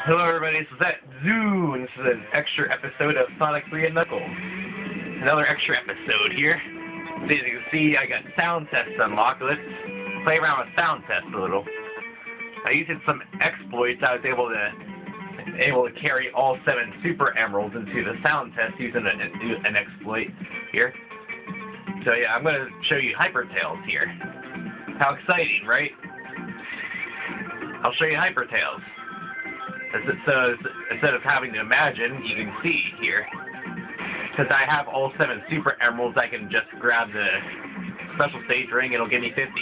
Hello everybody, this is that Zoo, and this is an extra episode of Sonic 3 and Knuckles. Another extra episode here. So as you can see, I got sound tests unlocked. Let's play around with sound tests a little. I used some exploits. I was able to carry all 7 Super Emeralds into the sound test using an exploit here. So yeah, I'm going to show you Hyper Tails here. How exciting, right? I'll show you Hyper Tails. So instead of having to imagine, you can see here. Because I have all 7 Super Emeralds, I can just grab the special stage ring, it'll give me 50.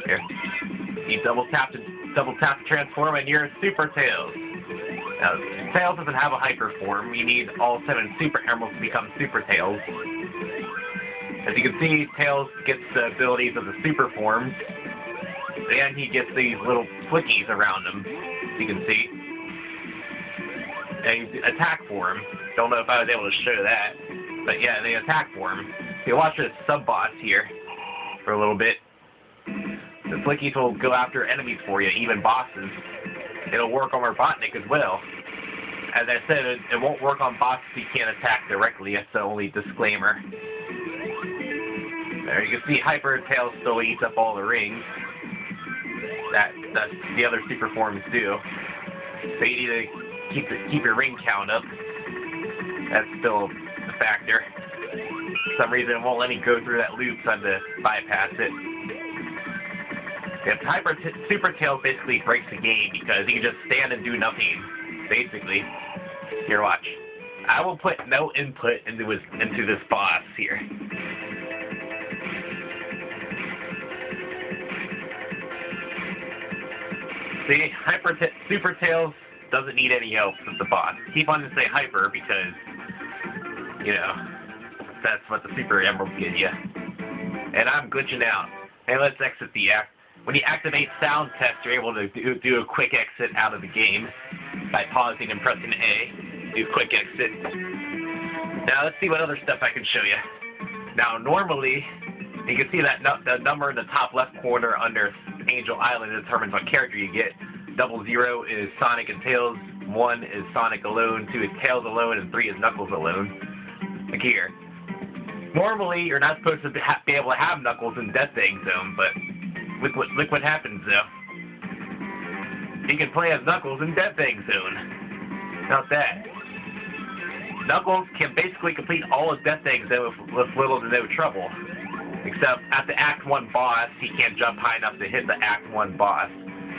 Here. You double tap to transform, and you're Super Tails. Now, Tails doesn't have a hyper form. You need all 7 Super Emeralds to become Super Tails. As you can see, Tails gets the abilities of the Super forms, and he gets these little flickies around him, as you can see. And attack form. Don't know if I was able to show that, but yeah, they attack form. So you watch this sub-boss here for a little bit. The flickies will go after enemies for you, even bosses. It'll work on Robotnik as well. As I said, it won't work on bosses you can't attack directly. That's the only disclaimer. There you can see Hyper Tails still eats up all the rings. That's the other super forms do. So you need to keep your ring count up. That's still a factor. For some reason it won't let me go through that loop, so I have to bypass it. Yeah, Super Tails basically breaks the game because he can just stand and do nothing, basically. Here, watch. I will put no input into this boss here. See, Super Tails doesn't need any help with the boss. Keep on to say Hyper because, you know, that's what the Super Emeralds give you. And I'm glitching out. Hey, let's exit the act. When you activate sound test, you're able to do a quick exit out of the game by pausing and pressing A. Do quick exit. Now let's see what other stuff I can show you. Now normally, you can see that the number in the top left corner under Angel Island determines what character you get. 00 is Sonic and Tails, 1 is Sonic alone, 2 is Tails alone, and 3 is Knuckles alone. Like here. Normally, you're not supposed to be able to have Knuckles in Death Egg Zone, but look what happens though. You can play as Knuckles in Death Egg Zone. Not that. Knuckles can basically complete all of Death Egg Zone with little to no trouble. Except at the Act 1 boss, he can't jump high enough to hit the Act 1 boss.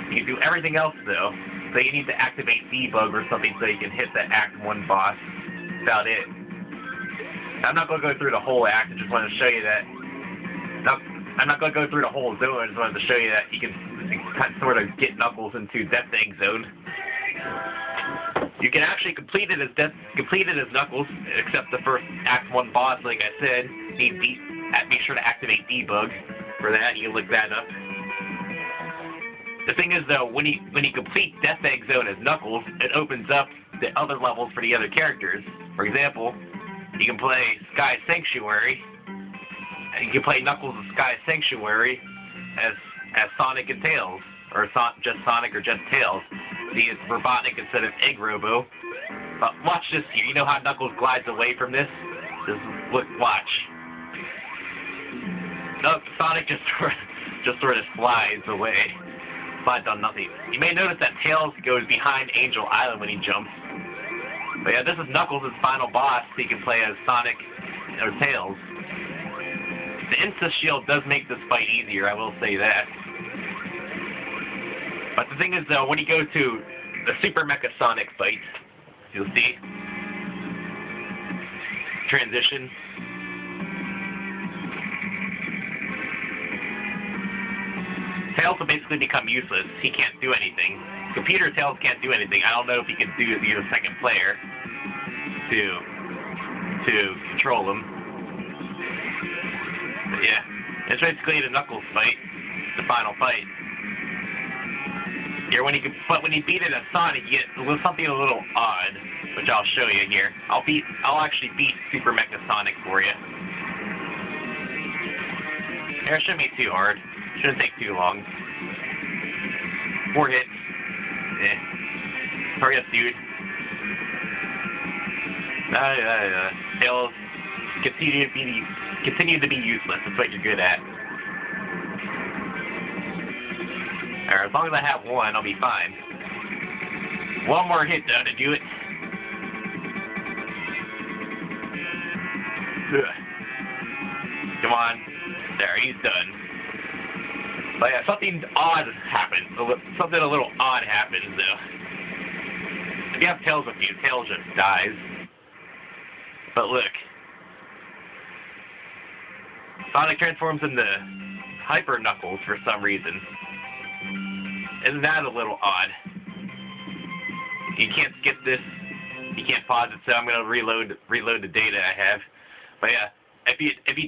You can do everything else though, so you need to activate debug or something so you can hit the Act 1 boss. That's about it. I'm not going to go through the whole act, I just wanted to show you that. I'm not going to go through the whole zone, I just wanted to show you that you can kind of sort of get Knuckles into Death Egg Zone. You can actually complete it as Knuckles, except the first Act 1 boss, like I said. Make sure to activate debug for that. You can look that up. The thing is, though, when you complete Death Egg Zone as Knuckles, it opens up the other levels for the other characters. For example, you can play Sky Sanctuary. And you can play Knuckles of Sky Sanctuary as Sonic and Tails, or just Sonic or just Tails. See, it's Robotnik instead of Egg Robo. Watch this here. You know how Knuckles glides away from this? Watch. No, Sonic just sort of flies away. Slides on nothing. You may notice that Tails goes behind Angel Island when he jumps. But yeah, this is Knuckles' final boss, so you can play as Sonic or Tails. The Insta Shield does make this fight easier, I will say that. But the thing is, though, when you go to the Super Mecha Sonic fight, you'll see. Transition. Tails will basically become useless. He can't do anything. Computer Tails can't do anything. I don't know if he can be the second player to control him. But yeah, it's basically the Knuckles fight, the final fight. Here, when you beat it as Sonic, you get something a little odd, which I'll show you here. I'll actually beat Super Mecha Sonic for you. Here, it shouldn't be too hard. Shouldn't take too long. 4 hits. hurry up, dude. Tails, continue to be useless. That's what you're good at. Alright, as long as I have one, I'll be fine. One more hit, though, to do it. Come on. There, he's done. But yeah, something odd happens. Something a little odd happens, though. If you have Tails with you, Tails just dies. But look. Sonic transforms into Hyper Knuckles for some reason. Isn't that a little odd? You can't skip this. You can't pause it, so I'm gonna reload the data I have. But yeah, if you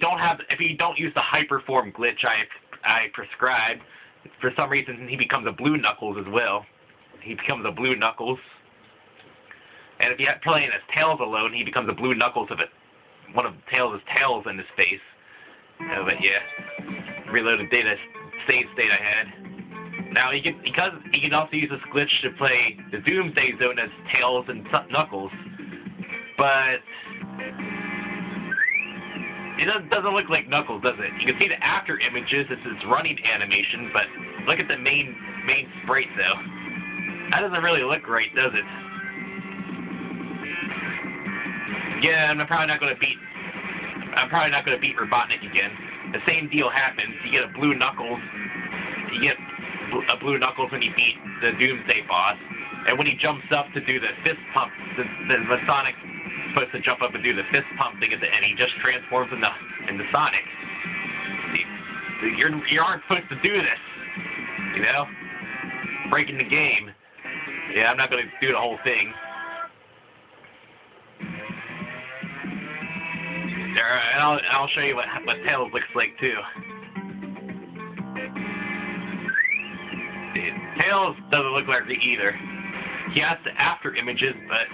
don't use the hyper form glitch I prescribed, for some reason he becomes a Blue Knuckles as well. He becomes a Blue Knuckles. And if you have playing as Tails alone, he becomes a Blue Knuckles of it. One of Tails' tails in his face. But yeah, reloaded data save state I had. Now because he can also use this glitch to play the Doomsday Zone as Tails and Knuckles, but it doesn't look like Knuckles, does it? You can see the after images. It's its running animation, but look at the main sprite though. That doesn't really look right, does it? Yeah, I'm probably not gonna beat Robotnik again. The same deal happens. You get a Blue Knuckles. You get a Blue Knuckles when you beat the Doomsday boss, and when he jumps up to do the fist pump, the Sonic's supposed to jump up and do the fist pump thing at the end. He just transforms into Sonic. You aren't supposed to do this, you know? Breaking the game. Yeah, I'm not gonna do the whole thing. And I'll show you what Tails looks like too. Tails doesn't look like it either. He has the after images, but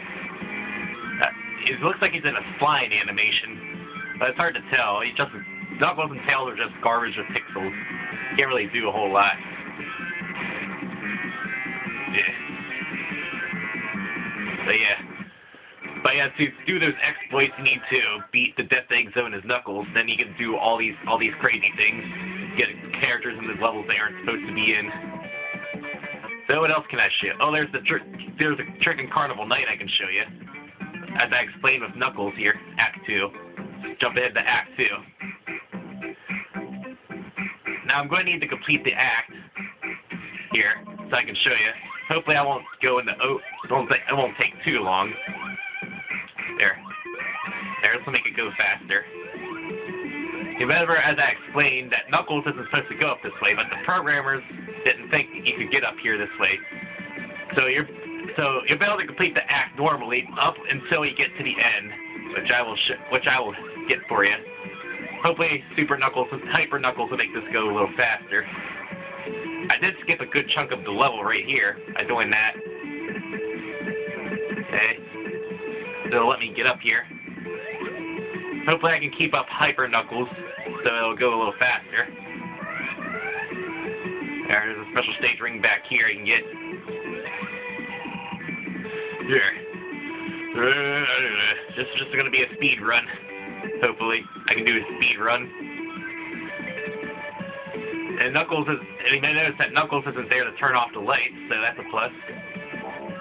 it looks like he's in a flying animation. But it's hard to tell. Knuckles and Tails are just garbage with pixels. Can't really do a whole lot. Yeah. But yeah, to do those exploits, you need to beat the Death Egg Zone as Knuckles. Then you can do all these crazy things. Get characters in the levels they aren't supposed to be in. So what else can I show? Oh, there's a trick in Carnival Night I can show you. As I explained with Knuckles here, Act 2. Jump ahead to Act 2. Now I'm going to need to complete the act here, so I can show you. Hopefully I won't go into it won't take too long. There, let's make it go faster. Remember, as I explained, that Knuckles isn't supposed to go up this way, but the programmers didn't think you could get up here this way. So you'll be able to complete the act normally up until you get to the end, which I will get for you. Hopefully, Super Knuckles and Hyper Knuckles will make this go a little faster. I did skip a good chunk of the level right here by doing that. Okay, so it'll let me get up here. Hopefully I can keep up Hyper Knuckles, so it'll go a little faster. There's a special stage ring back here you can get. Here. This is just going to be a speed run. Hopefully I can do a speed run. And you may notice that Knuckles isn't there to turn off the lights, so that's a plus.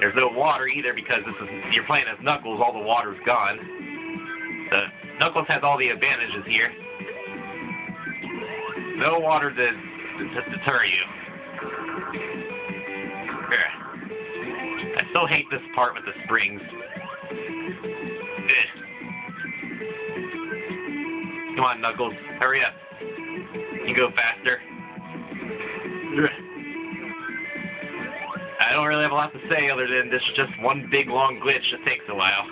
There's no water either because you're playing as Knuckles, all the water's gone. So Knuckles has all the advantages here. No water to deter you. Here. I still hate this part with the springs. Come on, Knuckles. Hurry up. You go faster. I don't really have a lot to say other than this is just one big long glitch that takes a while.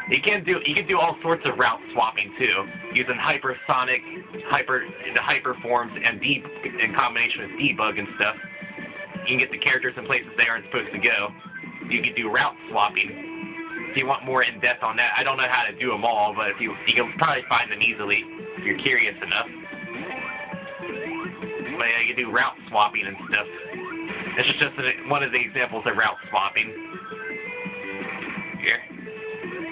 You can do all sorts of route swapping too, using hypersonic, into hyper forms and in combination with debug and stuff. You can get the characters in places they aren't supposed to go. You can do route swapping. If you want more in depth on that, I don't know how to do them all, but you can probably find them easily if you're curious enough. But yeah, you can do route swapping and stuff. This is just one of the examples of route swapping. Here.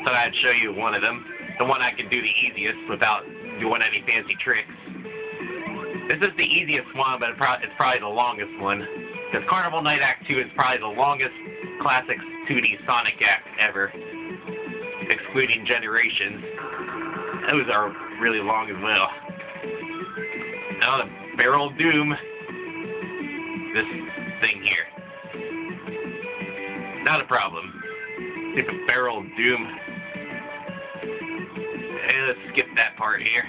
Thought I'd show you one of them. The one I can do the easiest without doing any fancy tricks. This is the easiest one, but it's probably the longest one. Because Carnival Night Act 2 is probably the longest classic 2D Sonic act ever. Excluding Generations. Those are really long as well. Now the Barrel of Doom. This thing here. Not a problem. Stupid Barrel of Doom. Hey, let's skip that part here.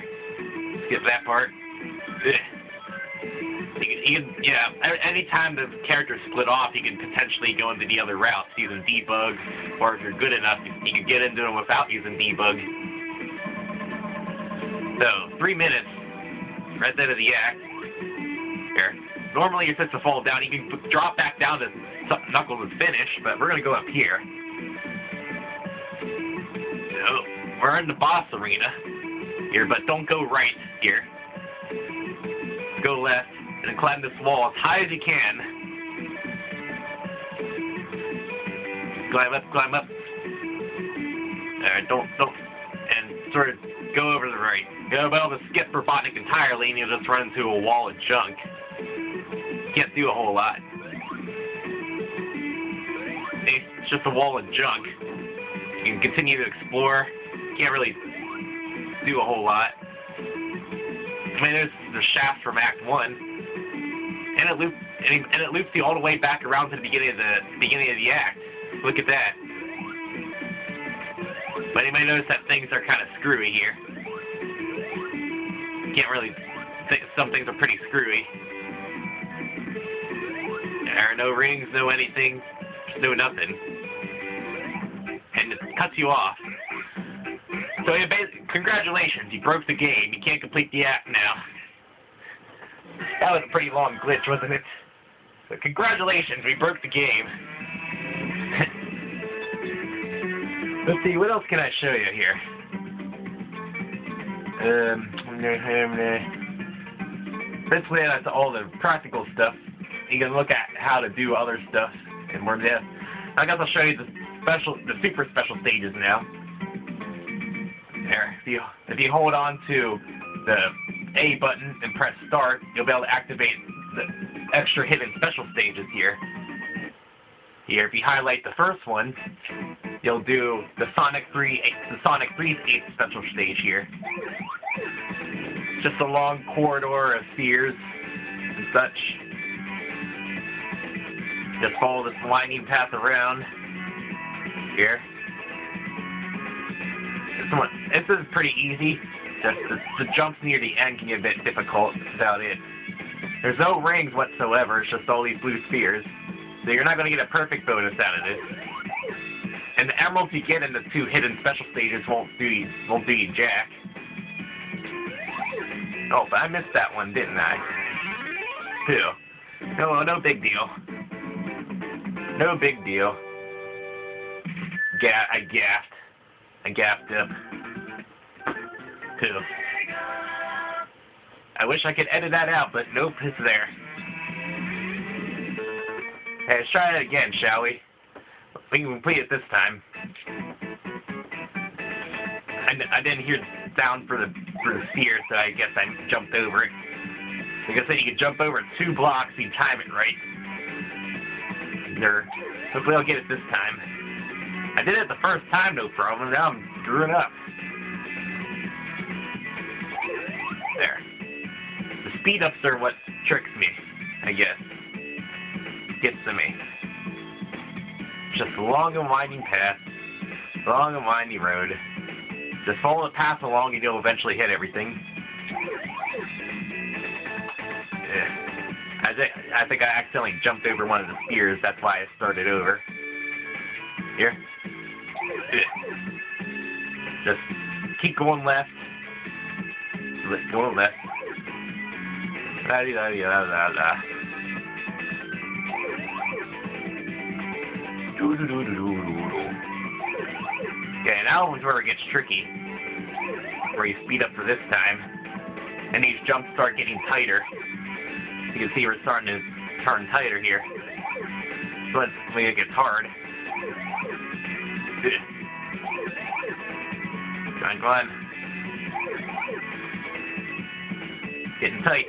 Skip that part. Yeah, anytime the characters split off, you can potentially go into the other routes using debug, or if you're good enough, you can get into them without using debug. So, 3 minutes, right at the end of the act. Here. Normally you're supposed to fall down, you can drop back down to Knuckles is finished, but we're going to go up here. So, we're in the boss arena here, but don't go right here. Go left, and then climb this wall as high as you can. Climb up, climb up. Alright, don't, and sort of go over to the right. You'll be able to skip Robotnik entirely, and you'll just run into a wall of junk. Can't do a whole lot. It's just a wall of junk. You can continue to explore. Can't really do a whole lot. I mean, there's the shaft from Act 1, and it loops you all the way back around to the beginning of the act. Look at that. But you may notice that things are kind of screwy here. Can't really think some things are pretty screwy. There are no rings, no anything, no nothing, and it cuts you off. So congratulations, you broke the game. You can't complete the act now. That was a pretty long glitch, wasn't it? So congratulations, we broke the game. Let's see, what else can I show you here? Basically, that's all the practical stuff. You can look at how to do other stuff in more depth. I guess I'll show you the super special stages now. There, if you hold on to the A button and press start, you'll be able to activate the extra hidden special stages here. Here, if you highlight the first one, you'll do the Sonic 3's 8th special stage here. Just a long corridor of spheres and such. Just follow this winding path around. Here. This is pretty easy. Just the jumps near the end can get a bit difficult. That's about it. There's no rings whatsoever. It's just all these blue spheres. So you're not going to get a perfect bonus out of this. And the emeralds you get in the 2 hidden special stages won't do you jack. Oh, but I missed that one, didn't I? Too. No big deal. No big deal. I gapped up. Too. I wish I could edit that out, but nope, it's there. Hey, let's try it again, shall we? We can complete it this time. I didn't hear the sound for the sphere, so I guess I jumped over it. Like I said, you can jump over 2 blocks if you time it right. Hopefully I'll get it this time. I did it the first time, no problem. Now I'm screwing up. There. The speed-ups are what tricks me, I guess. Gets to me. Just a long and winding path. Long and winding road. Just follow the path along and you'll eventually hit everything. Yeah. I think I accidentally jumped over one of the spheres. That's why I started over. Here. Just keep going left. Going left. La-di-da-di-da-da-da. Okay, now is where it gets tricky. Where you speed up for this time. And these jumps start getting tighter. You can see we're starting to turn tighter here. But when it gets hard. Go on. Getting tight.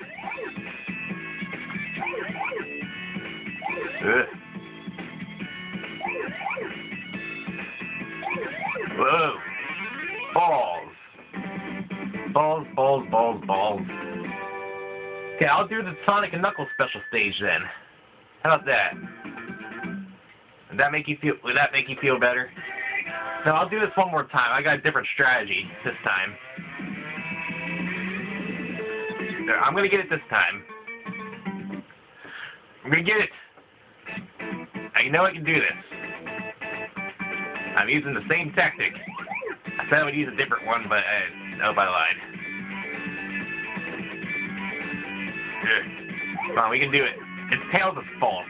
Whoa. Balls. Balls, balls, balls, balls. Okay, I'll do the Sonic and Knuckles special stage then. How about that? Would that make you feel better? No, I'll do this one more time. I got a different strategy this time. I'm gonna get it this time. I'm gonna get it. I know I can do this. I'm using the same tactic. I said I would use a different one, but I hope I lied. Come on, we can do it. It's Tails' fault.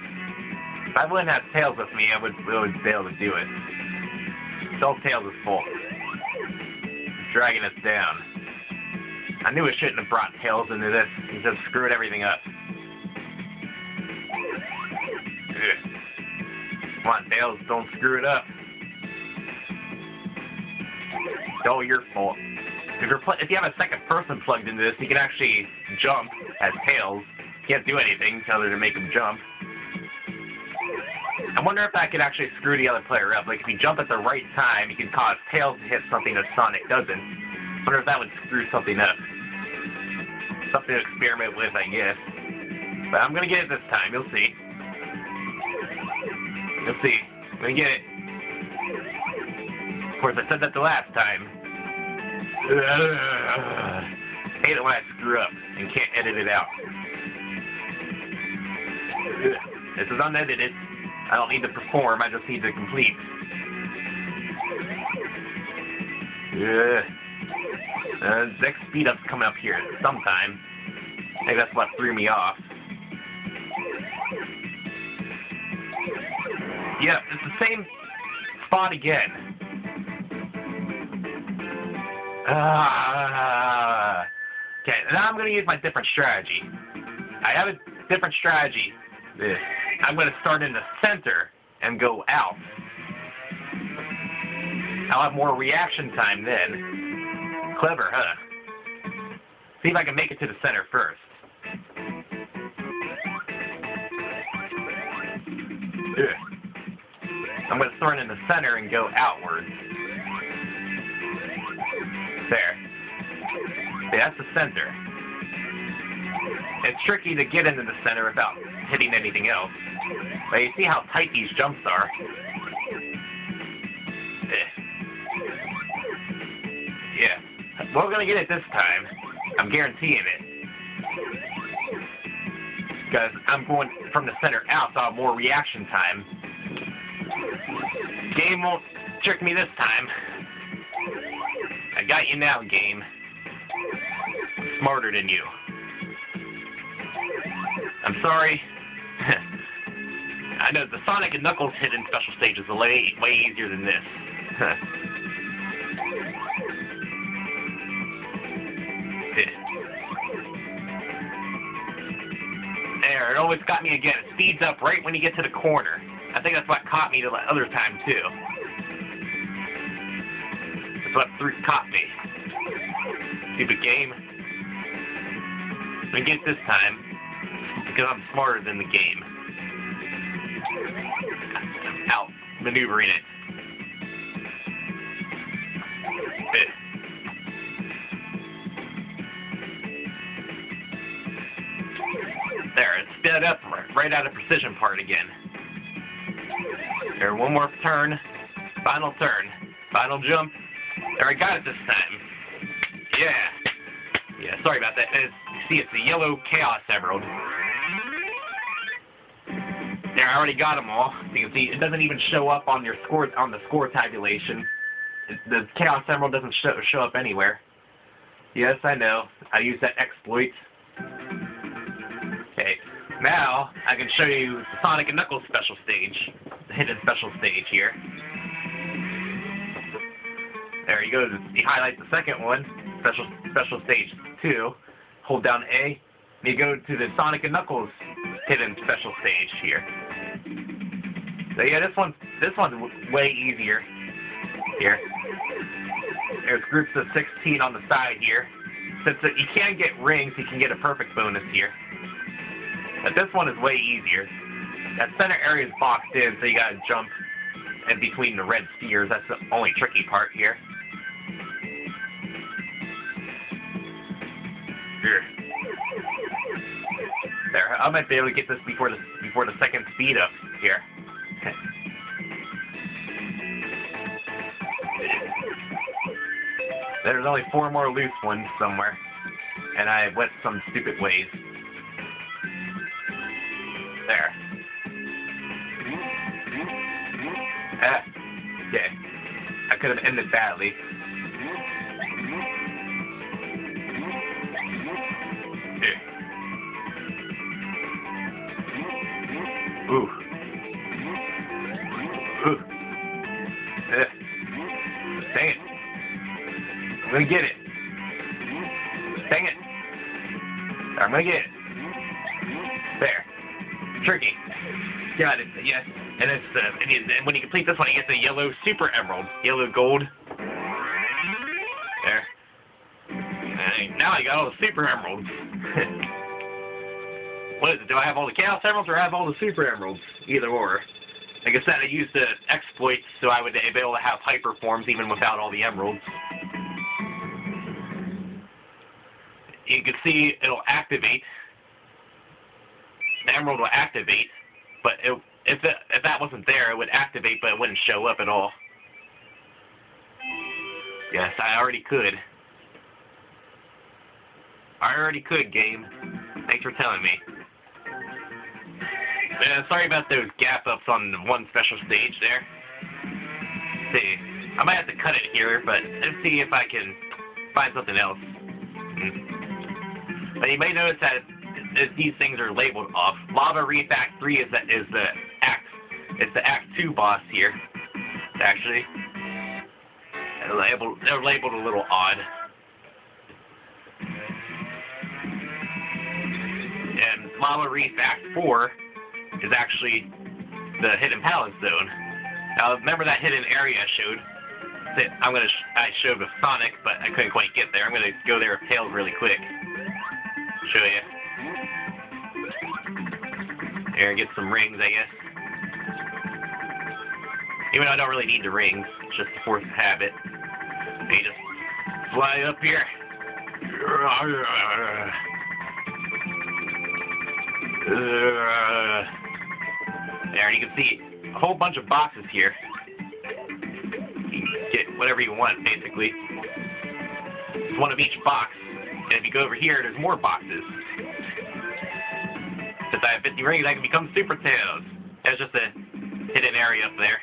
If I wouldn't have Tails with me, I would really be able to do it. It's all Tails' fault. He's dragging us down. I knew I shouldn't have brought Tails into this. He just screwed everything up. Come on, Tails, don't screw it up. It's all your fault. If you have a second person plugged into this, you can actually jump as Tails. You can't do anything other than make him jump. I wonder if that could actually screw the other player up. Like, if you jump at the right time, you can cause Tails to hit something that Sonic doesn't. I wonder if that would screw something up. Something to experiment with, I guess. But I'm gonna get it this time. You'll see. You'll see. I'm gonna get it. Of course, I said that the last time. I hate it when I screw up and can't edit it out. This is unedited. I don't need to perform, I just need to complete. Next speed up's coming up here sometime. I think that's what threw me off. Yeah, it's the same spot again. Okay, now I'm going to use my different strategy. I have a different strategy. I'm going to start in the center and go out. I'll have more reaction time then. Clever, huh? See if I can make it to the center first. I'm going to start in the center and go outwards. There. See, that's the center. It's tricky to get into the center without hitting anything else. But you see how tight these jumps are. Yeah. We're going to get it this time. I'm guaranteeing it. Because I'm going from the center out, so I'll have more reaction time. Game won't trick me this time. I got you now, game. I'm smarter than you. I'm sorry. I know the Sonic and Knuckles hidden special stage is way easier than this. There, it always got me again. It speeds up right when you get to the corner. I think that's what caught me the other time, too. That's what caught me. Stupid game. I'm gonna get it this time, because I'm smarter than the game. Out maneuvering it. There, it sped up right out of precision part again. There, one more turn. Final turn. Final jump. There, I got it this time. Yeah. Yeah, sorry about that. You see, it's the yellow Chaos Emerald. There, I already got them all. You can see it doesn't even show up on your score the score tabulation. The Chaos Emerald doesn't show up anywhere. Yes, I know. I use that exploit. Okay, now I can show you the Sonic and Knuckles special stage, the hidden special stage here. There you go. You highlight the second one, special stage 2. Hold down A, and you go to the Sonic and Knuckles hidden special stage here. So yeah, this one's way easier. Here, there's groups of 16 on the side here. Since you can get rings, you can get a perfect bonus here. But this one is way easier. That center area is boxed in, so you gotta jump in between the red spheres. That's the only tricky part here. Here. There, I might be able to get this before the second speed up here. There's only 4 more loose ones somewhere, and I went some stupid ways. There. Okay. I could have ended badly. Here. Ooh. Ooh. Dang it. I'm gonna get it. Dang it. I'm gonna get it. There. Tricky. Got it. Yes. And it's and when you complete this one, you get the yellow super emerald, yellow gold. There. And now I got all the super emeralds. What is it? Do I have all the chaos emeralds or I have all the super emeralds? Either or. Like I said, I used the exploits so I would be able to have hyper forms even without all the emeralds. You can see it'll activate. The emerald will activate, but if that wasn't there, it would activate, but it wouldn't show up at all. Yes, I already could. I already could, game. Thanks for telling me. Sorry about those gap ups on the one special stage there. Let's see, I might have to cut it here, but let's see if I can find something else. But you may notice that these things are labeled off. Lava Reef Act 3 is the Act 2 boss here. Actually, they're labeled a little odd. And Lava Reef Act 4 is actually the Hidden Palace Zone. Now remember that hidden area I showed? I showed with Sonic, but I couldn't quite get there. I'm gonna go there with Tails really quick. Show you. There, get some rings, I guess. Even though I don't really need the rings, it's just a force of habit. You just fly up here. There, you can see a whole bunch of boxes here. You can get whatever you want, basically. It's one of each box. And if you go over here, there's more boxes. Since I have 50 rings, I can become Super Tails. There's just a hidden area up there.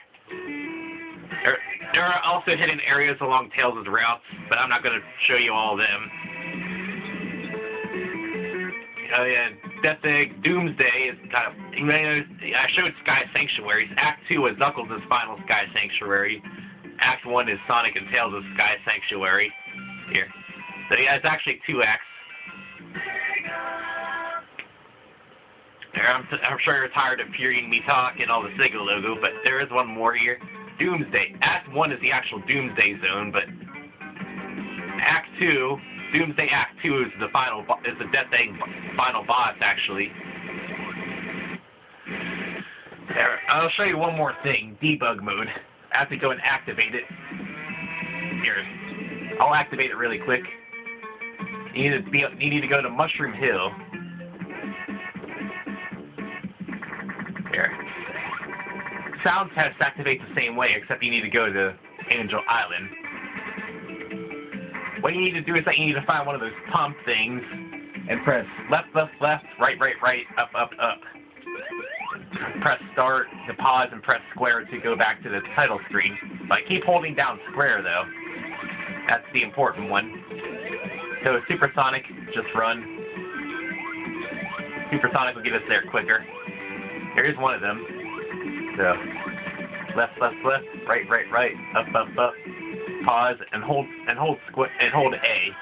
There are also hidden areas along Tails' routes, but I'm not going to show you all of them. Oh yeah, Death Egg Doomsday is kind of... I showed Sky Sanctuaries. Act 2 is Knuckles' final Sky Sanctuary. Act 1 is Sonic and Tails' Sky Sanctuary. Here. So yeah, it's actually 2 acts. There, I'm sure you're tired of hearing me talk and all the Sega logo, but there is one more here. Doomsday. Act 1 is the actual Doomsday Zone, but Act 2, Doomsday Act 2 is the Death Egg final boss, actually. There, I'll show you one more thing. Debug mode. I have to go and activate it. Here, I'll activate it really quick. You need to go to Mushroom Hill. Here. Sound tests activate the same way, except you need to go to Angel Island. What you need to do is that you need to find one of those pump things and press left, left, left, right, right, right, up, up, up. Press start to pause and press square to go back to the title screen. But keep holding down square though. That's the important one. So Supersonic, just run. Supersonic will get us there quicker. Here's one of them. So left, left, left, right, right, right, up, up, up. Pause and hold A.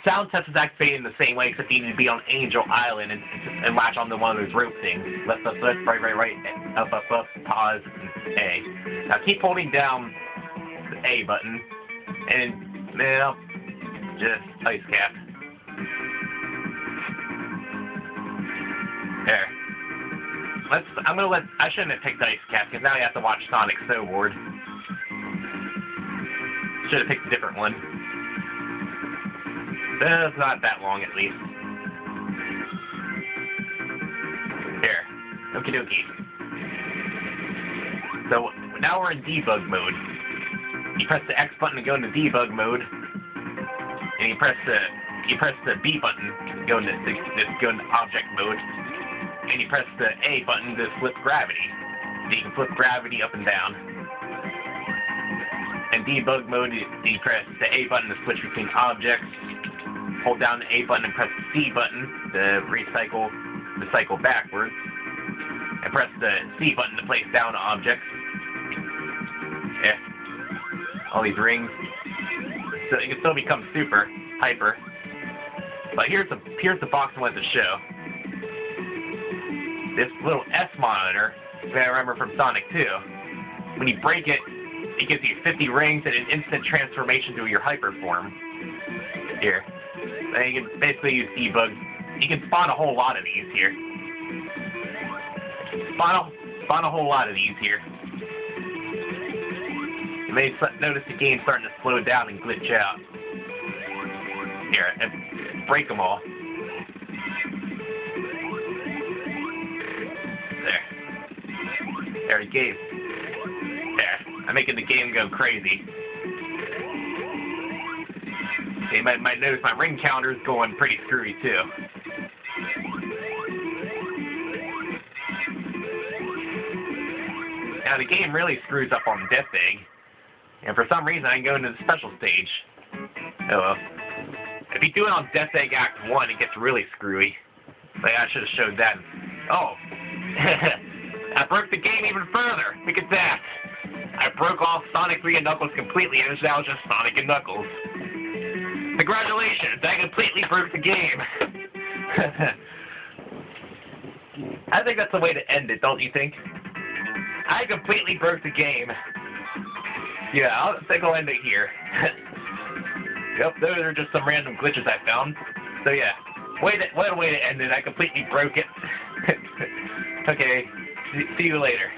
sound test is activated in the same way, except you need to be on Angel Island and latch onto one of those rope things. Left, right, up, pause, and A. Now keep holding down the A button, and, well, just ice cap. There. I shouldn't have picked ice cap, because now you have to watch Sonic Snowboard. Should have picked a different one. It's not that long, at least. There. Okie dokie. So, now we're in debug mode. You press the X button to go into debug mode, and you press the B button to go into object mode, and you press the A button to flip gravity. So you can flip gravity up and down. In debug mode, you press the A button to switch between objects. Hold down the A button and press the C button to cycle backwards. And press the C button to place down objects. Yeah. All these rings. So you can still become super hyper. But here's the box I wanted to show. This little S monitor that I remember from Sonic 2. When you break it, it gives you 50 rings and an instant transformation to your hyper form. Here. And you can basically use debug. You can spawn a whole lot of these here. Spawn a whole lot of these here. You may notice the game's starting to slow down and glitch out. Here, and break them all. There, the game. There, I'm making the game go crazy. You might notice my ring counter's going pretty screwy too. Now the game really screws up on Death Egg, and for some reason I can go into the special stage. Oh well. If you do it on Death Egg Act 1, it gets really screwy. Like I should have showed that. Oh. I broke the game even further. Look at that. I broke off Sonic 3 and Knuckles completely, and it's now just Sonic and Knuckles. Congratulations, I completely broke the game. I think that's the way to end it, don't you think? I completely broke the game. Yeah, I think I'll end it here. Yep, those are just some random glitches I found. So yeah, what a way to end it. I completely broke it. Okay, see you later.